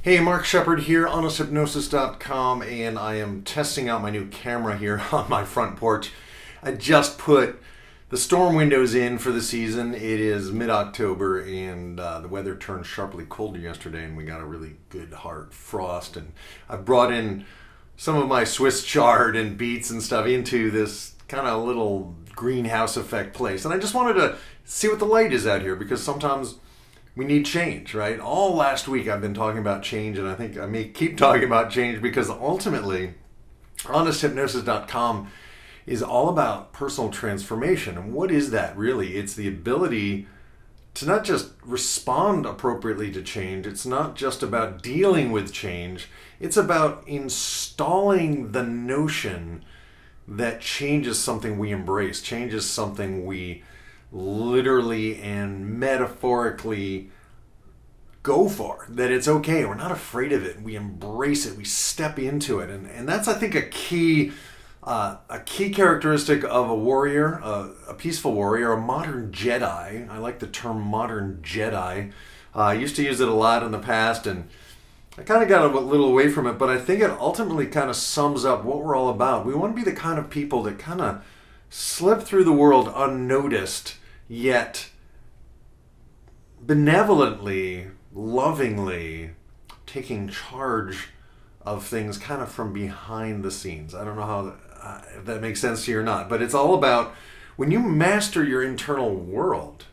Hey, Mark Shepard here, honesthypnosis.com, and I am testing out my new camera here on my front porch. I just put the storm windows in for the season. It is mid-October, and the weather turned sharply colder yesterday, and we got a really good hard frost. And I brought in some of my Swiss chard and beets and stuff into this kind of little greenhouse effect place. And I just wanted to see what the light is out here, because sometimes we need change, right? All last week I've been talking about change, and I think I may keep talking about change because ultimately, honesthypnosis.com is all about personal transformation. And what is that really? It's the ability to not just respond appropriately to change. It's not just about dealing with change. It's about installing the notion that change is something we embrace. Change is something we literally and metaphorically go for, that it's okay. We're not afraid of it. We embrace it. We step into it. And that's, I think, a key characteristic of a warrior, a peaceful warrior, a modern Jedi. I like the term modern Jedi. I used to use it a lot in the past, and I kind of got a little away from it, but I think it ultimately kind of sums up what we're all about. We want to be the kind of people that kind of slip through the world unnoticed, yet benevolently, lovingly taking charge of things kind of from behind the scenes. I don't know how if that makes sense to you or not, but it's all about when you master your internal world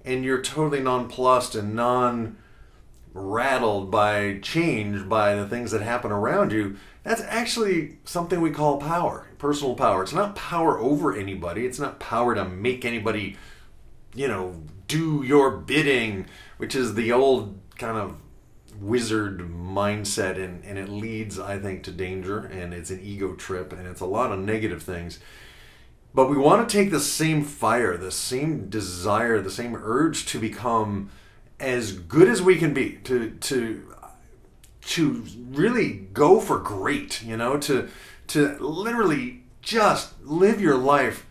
and you're totally nonplussed and non-rattled by change, by the things that happen around you. That's actually something we call power, personal power. It's not power over anybody. It's not power to make anybody, do your bidding, which is the old kind of wizard mindset, and it leads, I think, to danger, and it's an ego trip, and it's a lot of negative things. But we want to take the same fire, the same desire, the same urge to become as good as we can be, to really go for great, to literally just live your life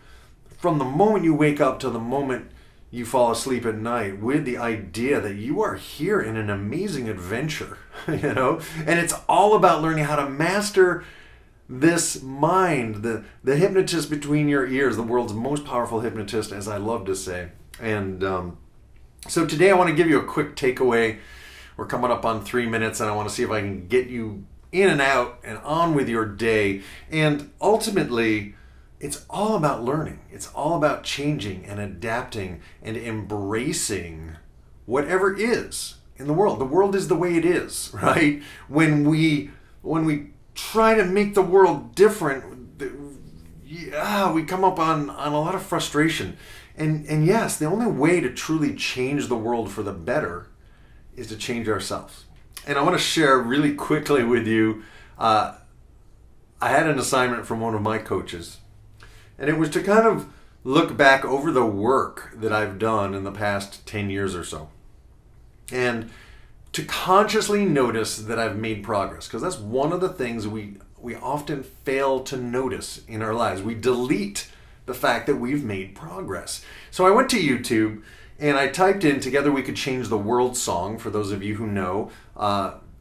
from the moment you wake up to the moment you fall asleep at night with the idea that you are here in an amazing adventure, and it's all about learning how to master this mind, the hypnotist between your ears, the world's most powerful hypnotist, as I love to say. And so today I want to give you a quick takeaway. We're coming up on 3 minutes, and I want to see if I can get you in and out and on with your day. And ultimately, it's all about learning. It's all about changing and adapting and embracing whatever is in the world. The world is the way it is, right? When we try to make the world different, we come up on a lot of frustration. And yes, the only way to truly change the world for the better is to change ourselves. And I want to share really quickly with you, I had an assignment from one of my coaches, and it was to kind of look back over the work that I've done in the past 10 years or so, and to consciously notice that I've made progress, because that's one of the things we often fail to notice in our lives. We delete the fact that we've made progress. So I went to YouTube and I typed in "Together We Could Change the World" song. For those of you who know,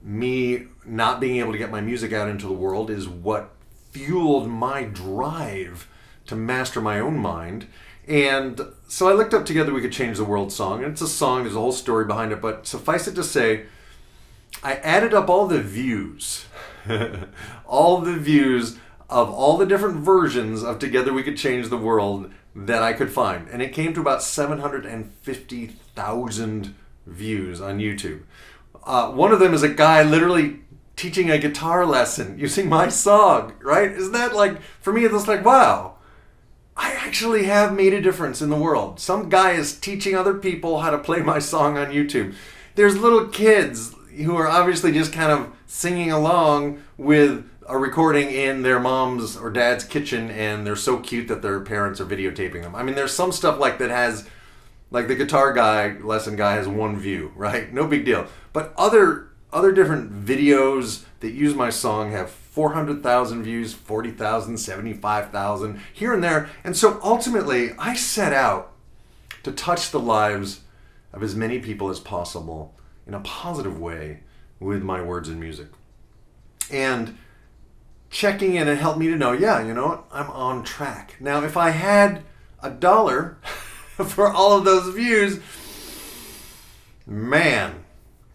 me not being able to get my music out into the world is what fueled my drive to master my own mind. And so I looked up "Together We Could Change the World" song, and it's a song, there's a whole story behind it, but suffice it to say, I added up all the views, all the views of all the different versions of "Together We Could Change the World" that I could find. And it came to about 750,000 views on YouTube. One of them is a guy literally teaching a guitar lesson using my song, right? Isn't that like, for me, it's like, wow, I actually have made a difference in the world. Some guy is teaching other people how to play my song on YouTube. There's little kids who are obviously just kind of singing along with a recording in their mom's or dad's kitchen, and they're so cute that their parents are videotaping them. I mean, there's some stuff like that has, like the guitar lesson guy has 1 view, right? No big deal. But other different videos that use my song have 400,000 views, 40,000, 75,000, here and there. And so ultimately, I set out to touch the lives of as many people as possible in a positive way with my words and music. And checking in, it helped me to know, yeah, you know what, I'm on track. Now, if I had $1 for all of those views, man,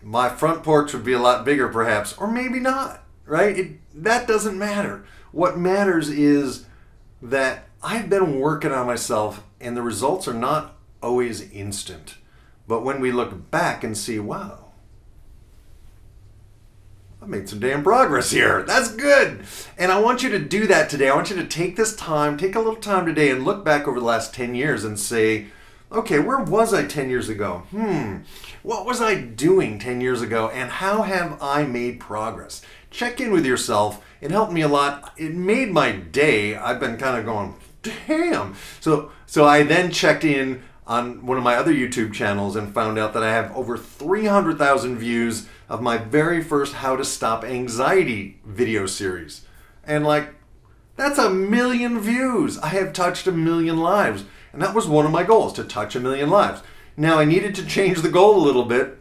my front porch would be a lot bigger perhaps, or maybe not, right? That doesn't matter. What matters is that I've been working on myself, and the results are not always instant. But when we look back and see, wow, I made some damn progress here. That's good. And I want you to do that today. I want you to take this time, take a little time today and look back over the last 10 years and say, okay, where was I 10 years ago? What was I doing 10 years ago? And how have I made progress? Check in with yourself. It helped me a lot. It made my day. I've been kind of going, damn. So I then checked in on one of my other YouTube channels and found out that I have over 300,000 views of my very first How to Stop Anxiety video series. And like, that's 1 million views. I have touched 1 million lives. And that was one of my goals, to touch 1 million lives. Now I needed to change the goal a little bit,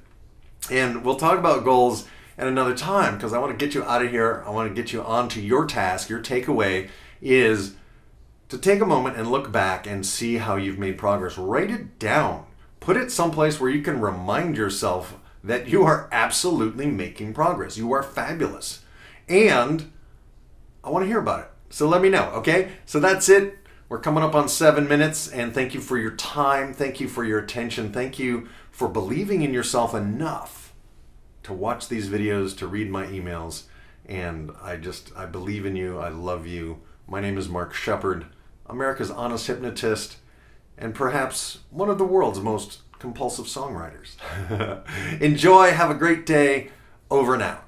and we'll talk about goals at another time because I want to get you out of here. I want to get you onto your task. Your takeaway is to take a moment and look back and see how you've made progress. Write it down. Put it someplace where you can remind yourself that you are absolutely making progress. You are fabulous. And I want to hear about it. So let me know, okay? So that's it. We're coming up on 7 minutes, and thank you for your time. Thank you for your attention. Thank you for believing in yourself enough to watch these videos, to read my emails. And I believe in you. I love you. My name is Mark Shepard, America's Honest Hypnotist, and perhaps one of the world's most compulsive songwriters. Enjoy. Have a great day. Over and out.